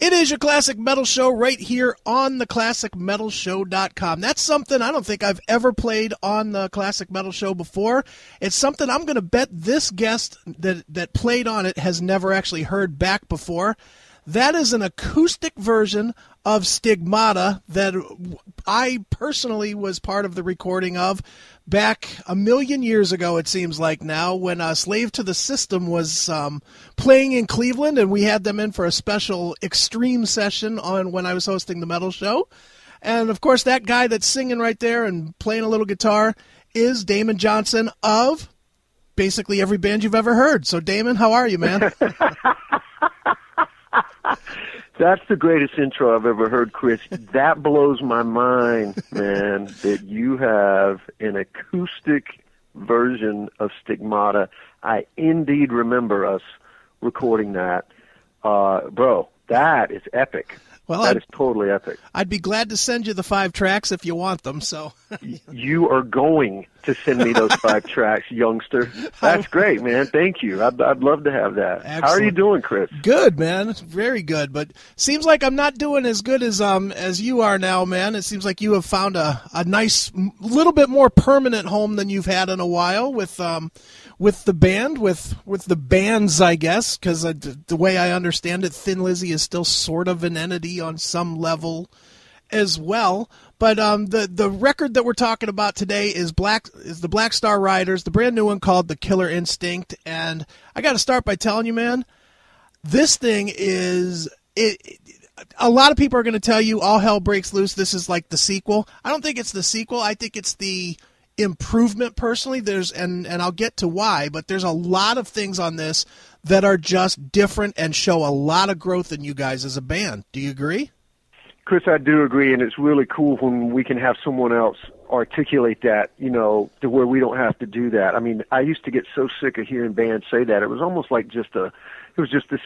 It is your Classic Metal Show right here on the ClassicMetalShow.com. That's something I don't think I've ever played on the Classic Metal Show before. It's something I'm going to bet this guest that played on it has never actually heard back before. That is an acoustic version of Stigmata that I personally was part of the recording of back a million years ago, it seems like now, when Slave to the System was playing in Cleveland, and we had them in for a special extreme session on when I was hosting the Metal Show. And, of course, that guy that's singing right there and playing a little guitar is Damon Johnson of basically every band you've ever heard. So, Damon, how are you, man? That's the greatest intro I've ever heard, Chris. That blows my mind, man, that you have an acoustic version of Stigmata. I indeed remember us recording that. Bro, that is epic. Well, that is totally epic. I'd be glad to send you the 5 tracks if you want them. So you are going to send me those 5 tracks, youngster. That's great, man. Thank you. I'd love to have that. Excellent. How are you doing, Chris? Good, man. Very good. But seems like I'm not doing as good as you are now, man. It seems like you have found a nice, little bit more permanent home than you've had in a while with the band, with the bands, I guess, because the way I understand it, Thin Lizzy is still sort of an entity on some level as well. But the record that we're talking about today is the Black Star Riders, the brand new one called The Killer Instinct. And I got to start by telling you, man, this thing is a lot of people are going to tell you All Hell Breaks Loose. This is like the sequel. I don't think it's the sequel. I think it's the improvement personally. And I'll get to why, but there's a lot of things on this that are just different and show a lot of growth in you guys as a band. Do you agree? Chris, I do agree, and it's really cool when we can have someone else articulate that, to where we don't have to do that. I mean, I used to get so sick of hearing bands say that. It was almost like just a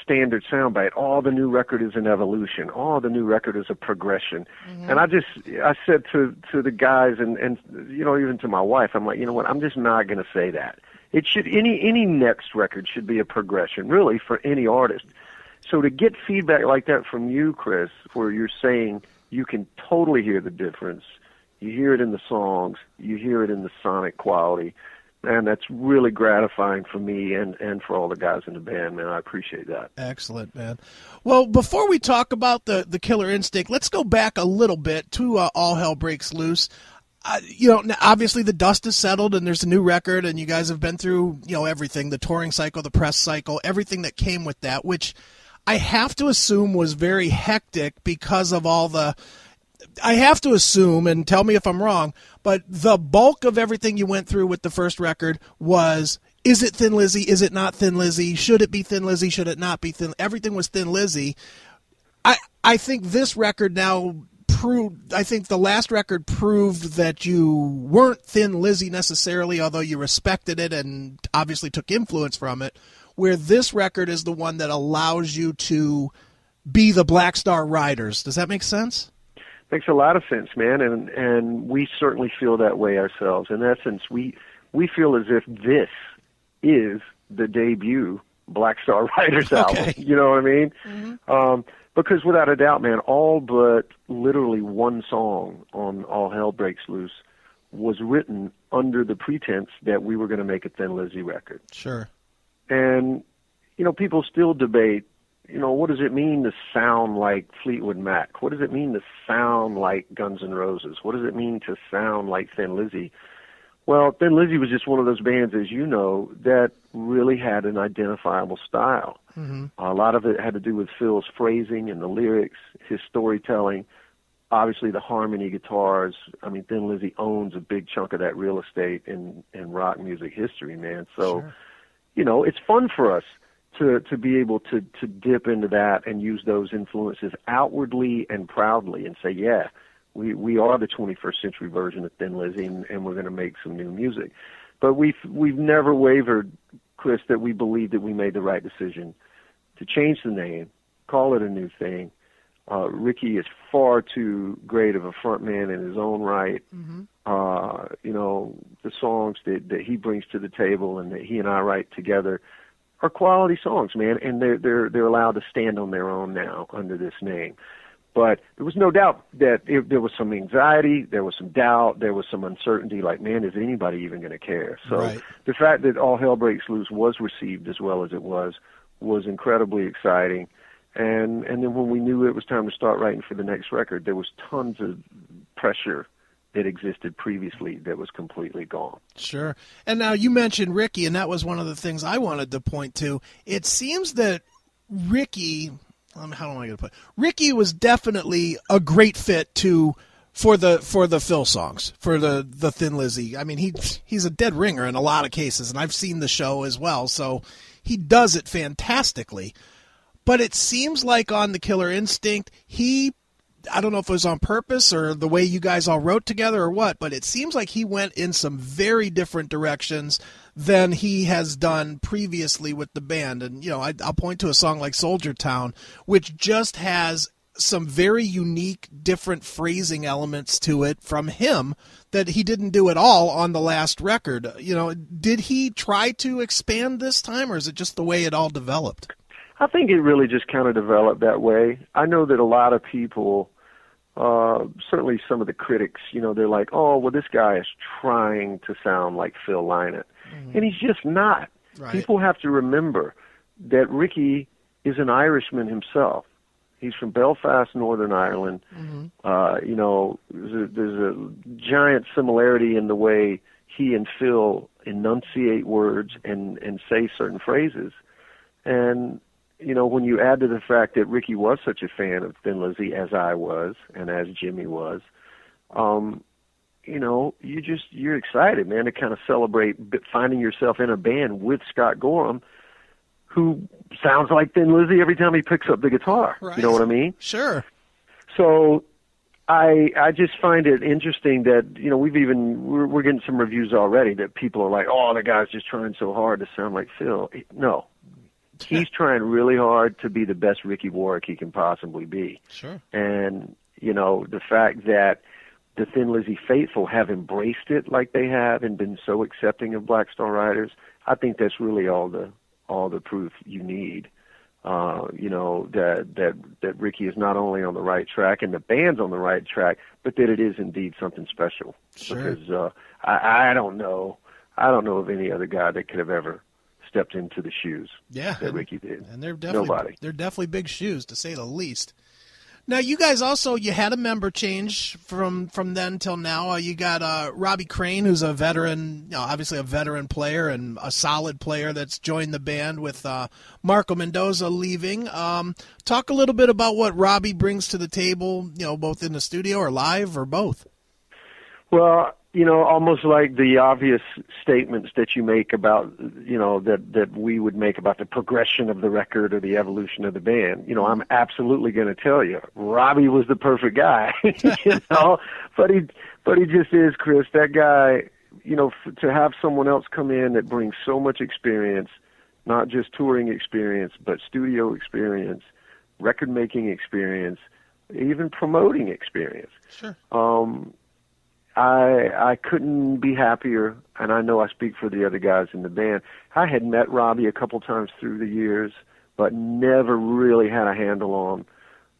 standard soundbite. Oh, the new record is an evolution. Oh, the new record is a progression. Mm-hmm. And I said to the guys and even to my wife, I'm like, you know what? I'm just not going to say that. It should any next record should be a progression, really, for any artist. So to get feedback like that from you, Chris, where you're saying you can totally hear the difference, you hear it in the songs, you hear it in the sonic quality, and that's really gratifying for me and for all the guys in the band, man. I appreciate that. Excellent, man. Well, before we talk about the Killer Instinct, let's go back a little bit to All Hell Breaks Loose. Obviously the dust is settled and there's a new record, and you guys have been through, everything, the touring cycle, the press cycle, everything that came with that, which I have to assume was very hectic because of I have to assume, and tell me if I'm wrong, but the bulk of everything you went through with the first record was, is it Thin Lizzy? Is it not Thin Lizzy? Should it be Thin Lizzy? Should it not be Thin? Everything was Thin Lizzy. I think this record now I think the last record proved that you weren't Thin Lizzy necessarily, although you respected it and obviously took influence from it, where this record is the one that allows you to be the Black Star Riders. Does that make sense? Makes a lot of sense, man, and we certainly feel that way ourselves. In essence, we feel as if this is the debut Black Star Riders album. You know what I mean? Mm-hmm. Because without a doubt, man, all but literally one song on All Hell Breaks Loose was written under the pretense that we were going to make a Thin Lizzy record. Sure. And, people still debate, what does it mean to sound like Fleetwood Mac? What does it mean to sound like Guns N' Roses? What does it mean to sound like Thin Lizzy? Well, Thin Lizzy was just one of those bands, as you know, that really had an identifiable style. Mm-hmm. A lot of it had to do with Phil's phrasing and the lyrics, his storytelling, obviously the harmony guitars. I mean, Thin Lizzy owns a big chunk of that real estate in rock music history, man. So, sure. It's fun for us to be able to dip into that and use those influences outwardly and proudly and say, yeah, we are the 21st century version of Thin Lizzy, and we're going to make some new music. But we've never wavered, Chris, that we believe that we made the right decision to change the name, call it a new thing. Ricky is far too great of a frontman in his own right. Mm-hmm. The songs that he brings to the table and that he and I write together are quality songs, man, and they're allowed to stand on their own now under this name. But there was no doubt that there was some anxiety, there was some doubt, there was some uncertainty, like, man, is anybody even going to care? So right. The fact that All Hell Breaks Loose was received as well as it was incredibly exciting. And then when we knew it was time to start writing for the next record, there was tons of pressure that existed previously that was completely gone. Sure. And now you mentioned Ricky, and that was one of the things I wanted to point to. It seems that Ricky, how am I going to put it? Ricky was definitely a great fit for the Phil songs, for the Thin Lizzy. I mean, he's a dead ringer in a lot of cases, and I've seen the show as well, so he does it fantastically. But it seems like on the Killer Instinct, I don't know if it was on purpose or the way you guys all wrote together or what, but it seems like he went in some very different directions than he has done previously with the band. And, I'll point to a song like Soldier Town, which just has some very unique, different phrasing elements to it from him that he didn't do at all on the last record. Did he try to expand this time, or is it just the way it all developed? I think it really just kind of developed that way. I know that a lot of people, certainly some of the critics, they're like, oh, well, this guy is trying to sound like Phil Lynott. Mm-hmm. And he's just not. Right. People have to remember that Ricky is an Irishman himself. He's from Belfast, Northern Ireland. Mm-hmm. There's a giant similarity in the way he and Phil enunciate words and say certain phrases. And when you add to the fact that Ricky was such a fan of Thin Lizzy, as I was, and as Jimmy was, you're excited, man, to kind of celebrate finding yourself in a band with Scott Gorham, who sounds like Thin Lizzy every time he picks up the guitar. Right. You know what I mean? Sure. So I just find it interesting that, we're getting some reviews already that people are like, oh, the guy's just trying so hard to sound like Phil. No. He's trying really hard to be the best Ricky Warwick he can possibly be. Sure. And, the fact that the Thin Lizzy faithful have embraced it like they have and been so accepting of Black Star Riders, I think that's really all the proof you need. That Ricky is not only on the right track and the band's on the right track, but that it is indeed something special. Sure. Because I don't know of any other guy that could have ever stepped into the shoes that Ricky did. And they're definitely big shoes, to say the least. Now, you guys also, you had a member change from then till now. You got Robbie Crane, who's a veteran, obviously a veteran player and a solid player that's joined the band with Marco Mendoza leaving. Talk a little bit about what Robbie brings to the table, both in the studio or live or both. Well, almost like the obvious statements that you make about, that we would make about the progression of the record or the evolution of the band. I'm absolutely going to tell you, Robbie was the perfect guy, but he just is, Chris, that guy, to have someone else come in that brings so much experience, not just touring experience, but studio experience, record making experience, even promoting experience. Sure. I couldn't be happier, and I know I speak for the other guys in the band. I had met Robbie a couple times through the years, but never really had a handle on,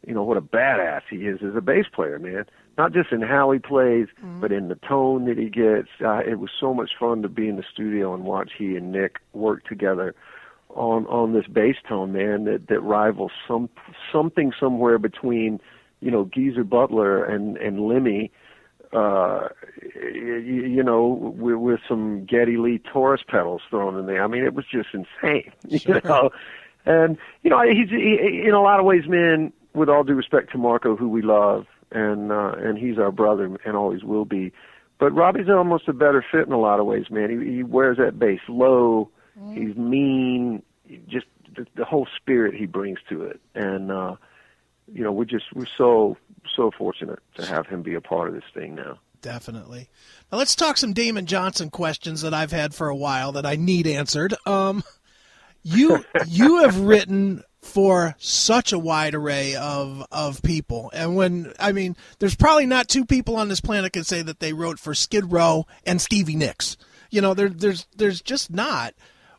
what a badass he is as a bass player, man. Not just in how he plays, but in the tone that he gets. It was so much fun to be in the studio and watch he and Nick work together on this bass tone, man, that rivals something somewhere between, Geezer Butler and Lemmy. With some Geddy Lee Taurus pedals thrown in there. I mean, it was just insane, Sure. And, he's in a lot of ways, man, with all due respect to Marco, who we love, and he's our brother and always will be. But Robbie's almost a better fit in a lot of ways, man. He wears that bass low. He's mean, just the whole spirit he brings to it. And, we're so fortunate to have him be a part of this thing now. Definitely. Now let's talk some Damon Johnson questions that I've had for a while that I need answered. You have written for such a wide array of people, and there's probably not two people on this planet can say that they wrote for Skid Row and Stevie Nicks. There's just not.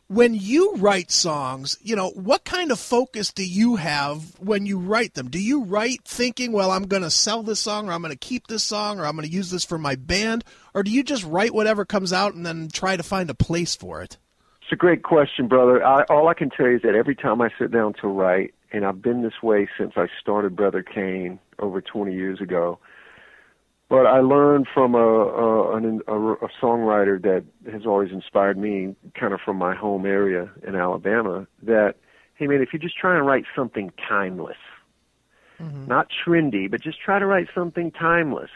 When you write songs, what kind of focus do you have when you write them? Do you write thinking, well, I'm going to sell this song, or I'm going to keep this song, or I'm going to use this for my band? Or do you just write whatever comes out and then try to find a place for it? It's a great question, brother. All I can tell you is that every time I sit down to write, and I've been this way since I started Brother Kane over 20 years ago, but I learned from a songwriter that has always inspired me, kind of from my home area in Alabama, that, hey, man, if you just try and write something timeless, not trendy, but just try to write something timeless,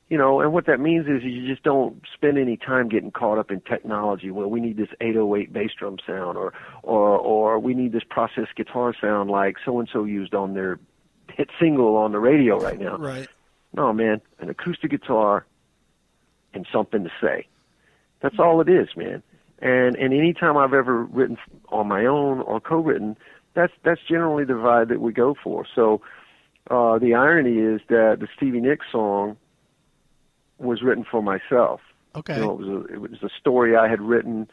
and what that means is you just don't spend any time getting caught up in technology. Well, we need this 808 bass drum sound, or we need this processed guitar sound like so-and-so used on their hit single on the radio right now. Right. No, man, an acoustic guitar and something to say. That's all it is, man. And any time I've ever written on my own or co-written, that's generally the vibe that we go for. So the irony is that the Stevie Nicks song was written for myself. Okay. It was a story I had written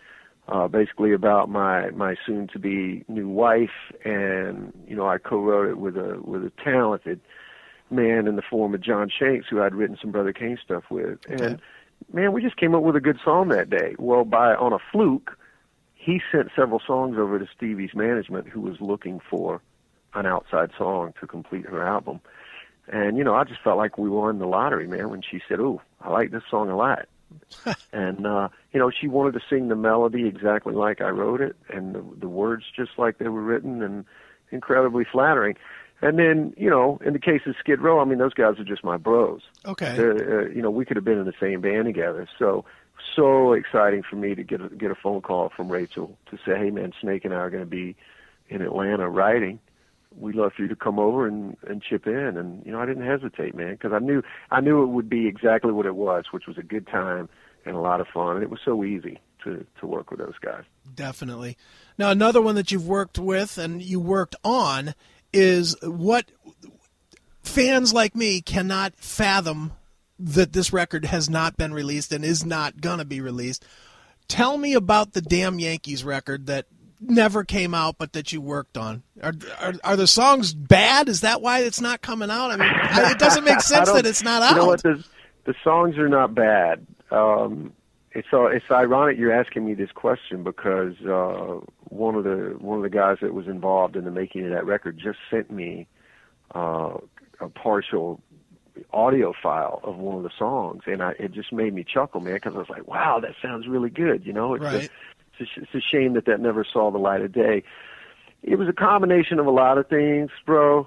basically about my soon-to-be new wife, and I co-wrote it with a talented man in the form of John Shanks, who I'd written some Brother Kane stuff with. Okay. And, man, we just came up with a good song that day. Well, on a fluke, he sent several songs over to Stevie's management, who was looking for an outside song to complete her album. And, I just felt like we won the lottery, man, when she said, "Ooh, I like this song a lot." And, she wanted to sing the melody exactly like I wrote it, and the words just like they were written, and incredibly flattering. And then, in the case of Skid Row, I mean, those guys are just my bros. Okay. We could have been in the same band together. So exciting for me to get a phone call from Rachel to say, "Hey, man, Snake and I are going to be in Atlanta writing. We'd love for you to come over and chip in." And, I didn't hesitate, man, because I knew it would be exactly what it was, which was a good time and a lot of fun. And it was so easy to work with those guys. Definitely. Now, another one that you've worked with and you worked on is what fans like me cannot fathom, that this record has not been released and is not going to be released. Tell me about the Damn Yankees record that never came out but that you worked on. Are the songs bad? Is that why it's not coming out? I mean, it doesn't make sense that it's not out. You know what? The songs are not bad. It's ironic you're asking me this question because one of the guys that was involved in the making of that record just sent me a partial audio file of one of the songs, and it just made me chuckle, man, because I was like, wow, that sounds really good. Right. It's a shame that never saw the light of day. It was a combination of a lot of things, bro.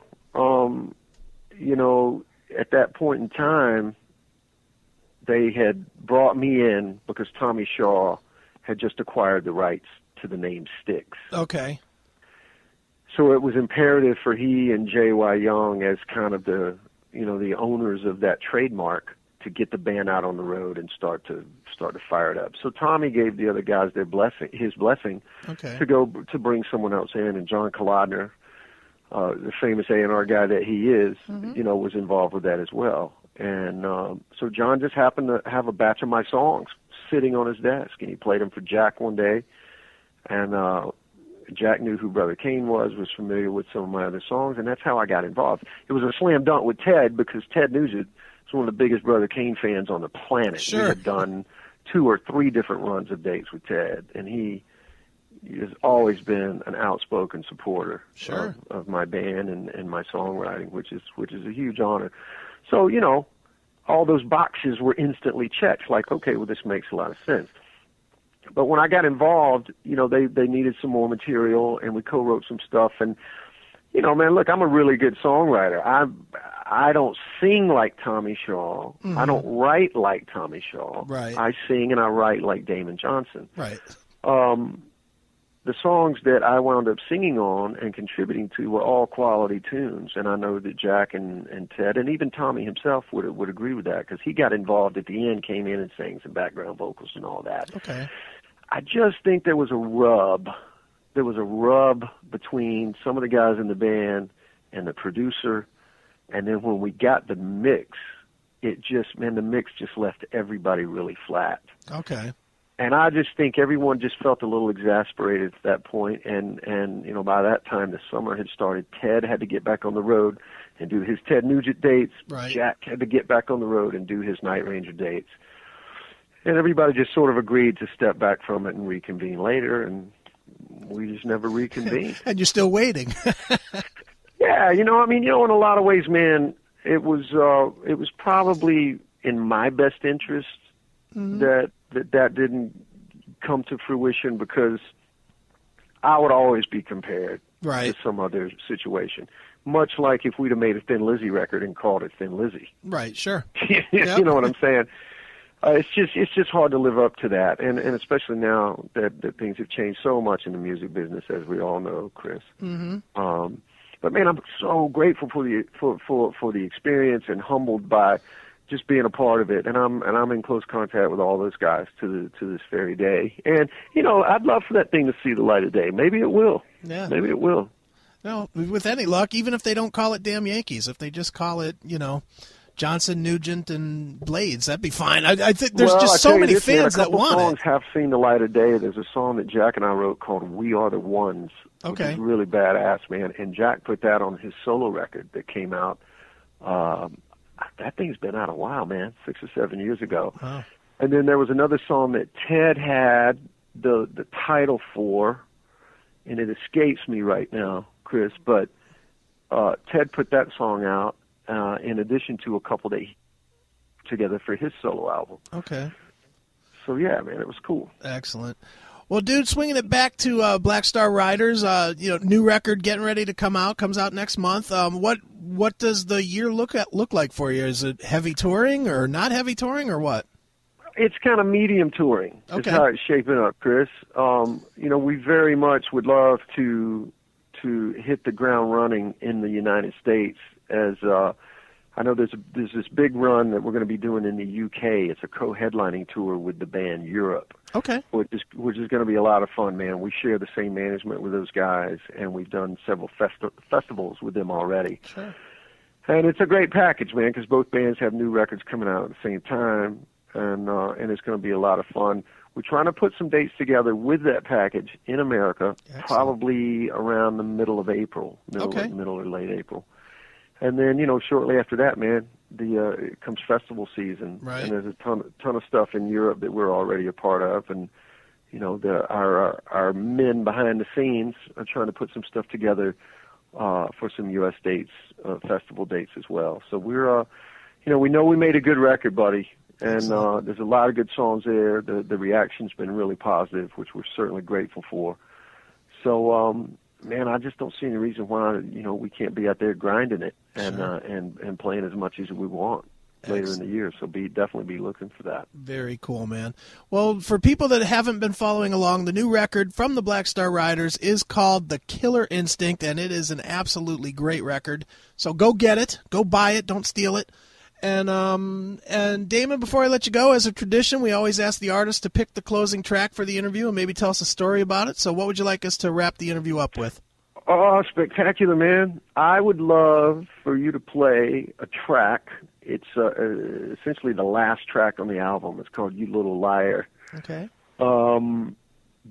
At that point in time, they had brought me in because Tommy Shaw had just acquired the rights to the name Styx. Okay. So it was imperative for he and J.Y. Young, as kind of the owners of that trademark, to get the band out on the road and start to fire it up. So Tommy gave the other guys his blessing, okay, to bring someone else in, and John Kolodner, the famous A&R guy that he is, was involved with that as well. And so John just happened to have a batch of my songs sitting on his desk, and he played them for Jack one day, and Jack knew who Brother Kane was familiar with some of my other songs, and that's how I got involved. It was a slam dunk with Ted, because Ted Nugent is one of the biggest Brother Kane fans on the planet. Sure. We had done 2 or 3 different runs of dates with Ted, and he has always been an outspoken supporter Sure. of my band and my songwriting, which is a huge honor. So, all those boxes were instantly checked, like, okay, well, this makes a lot of sense. But when I got involved, they needed some more material, and we co-wrote some stuff. And, man, look, I'm a really good songwriter. I don't sing like Tommy Shaw. Mm-hmm. I don't write like Tommy Shaw. Right. I sing and I write like Damon Johnson. Right. The songs that I wound up singing on and contributing to were all quality tunes, and I know that Jack and Ted and even Tommy himself would agree with that, because he got involved at the end, came in and sang some background vocals and all that. Okay. I just think there was a rub. There was a rub between some of the guys in the band and the producer, and then when we got the mix, the mix just left everybody really flat. Okay. And I just think everyone just felt a little exasperated at that point. And by that time, the summer had started. Ted had to get back on the road and do his Ted Nugent dates. Right. Jack had to get back on the road and do his Night Ranger dates. And everybody just sort of agreed to step back from it and reconvene later, and we just never reconvened. And you're still waiting. Yeah, in a lot of ways, man, it was probably in my best interest that didn't come to fruition, because I would always be compared to some other situation. Much like if we'd have made a Thin Lizzy record and called it Thin Lizzy. Right, sure. You know what I'm saying? It's just hard to live up to that, and especially now that things have changed so much in the music business, as we all know, Chris. Mm-hmm. But man, I'm so grateful for the experience and humbled by just being a part of it, and I'm in close contact with all those guys to this very day. And I'd love for that thing to see the light of day. Maybe it will. Yeah. Maybe it will. No, with any luck, even if they don't call it Damn Yankees, if they just call it, Johnson, Nugent, and Blades, that'd be fine. I think there's just so many fans that want it. A couple songs have seen the light of day. There's a song that Jack and I wrote called "We Are the Ones," which is really badass, man. And Jack put that on his solo record that came out. That thing's been out a while, man, 6 or 7 years ago. Wow. And then there was another song that Ted had the title for, and it escapes me right now, Chris, but Ted put that song out in addition to a couple that he put together for his solo album. Okay. So, yeah, man, it was cool. Excellent. Well, dude, swinging it back to Black Star Riders, new record getting ready to come out, comes out next month. What does the year look like for you? Is it heavy touring or not heavy touring or what? It's kind of medium touring. Okay. Is how it's shaping up, Chris. We very much would love to hit the ground running in the United States, as I know there's this big run that we're going to be doing in the UK. It's a co-headlining tour with the band Europe. Okay. Which is going to be a lot of fun, man. We share the same management with those guys, and we've done several festivals with them already. Sure. And it's a great package, man, because both bands have new records coming out at the same time, and it's going to be a lot of fun. We're trying to put some dates together with that package in America, probably around the middle of April, middle or late April. And then, shortly after that, man, it comes festival season, and there's a ton of stuff in Europe that we're already a part of, and our men behind the scenes are trying to put some stuff together for some U.S. dates, festival dates as well. So we're, we know we made a good record, buddy, and there's a lot of good songs there. The reaction's been really positive, which we're certainly grateful for. So, man, I just don't see any reason why we can't be out there grinding it and playing as much as we want later in the year. So definitely be looking for that. Very cool, man. Well, for people that haven't been following along, the new record from the Black Star Riders is called The Killer Instinct, and it is an absolutely great record. So go get it, go buy it, don't steal it. And Damon, before I let you go, as a tradition, we always ask the artist to pick the closing track for the interview and maybe tell us a story about it. So what would you like us to wrap the interview up with? Oh, spectacular, man. I would love for you to play a track. It's essentially the last track on the album. It's called You Little Liar. Okay.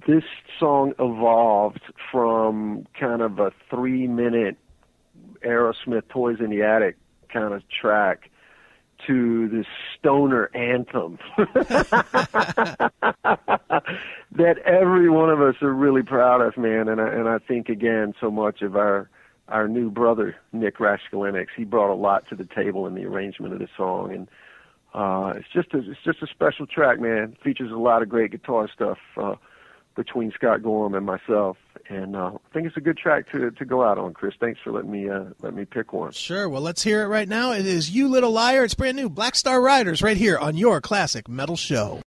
This song evolved from kind of a 3-minute Aerosmith Toys in the Attic kind of track to this stoner anthem that every one of us are really proud of, man. And I think, again, so much of our new brother, Nick Raskulinix, he brought a lot to the table in the arrangement of the song. And it's just a special track, man. It features a lot of great guitar stuff between Scott Gorham and myself. And I think it's a good track to go out on, Chris. Thanks for letting me pick one. Sure. Well, let's hear it right now. It is You Little Liar. It's brand new. Black Star Riders right here on your Classic Metal Show.